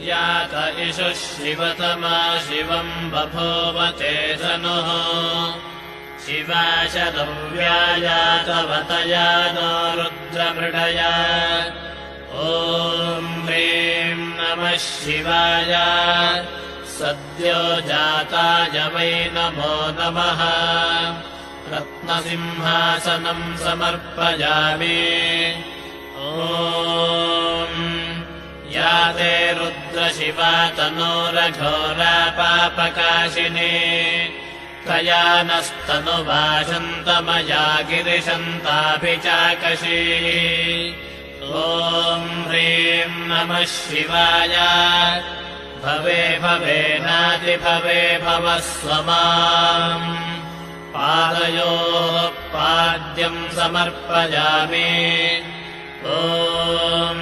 यात इषुः शिवतमा शिवम् बभूव ते धनुः शिवा शतव्यायातवतया नो रुद्रमृडया ॐ ह्रीं नमः शिवाय सद्यो जाताय वै नमो नमः रत्नसिंहासनम् समर्पयामि ॐ या ते रुद्रशिवा तनूरघोरा पापकाशिनी तया नस्तनुभाषन्तमया गिरिशन्ताभिचाकशी ॐ ह्रीं नमः शिवाय भवे भवेनादिभवे भवः स्वमाम् पादयोः पाद्यम् समर्पयामि ॐ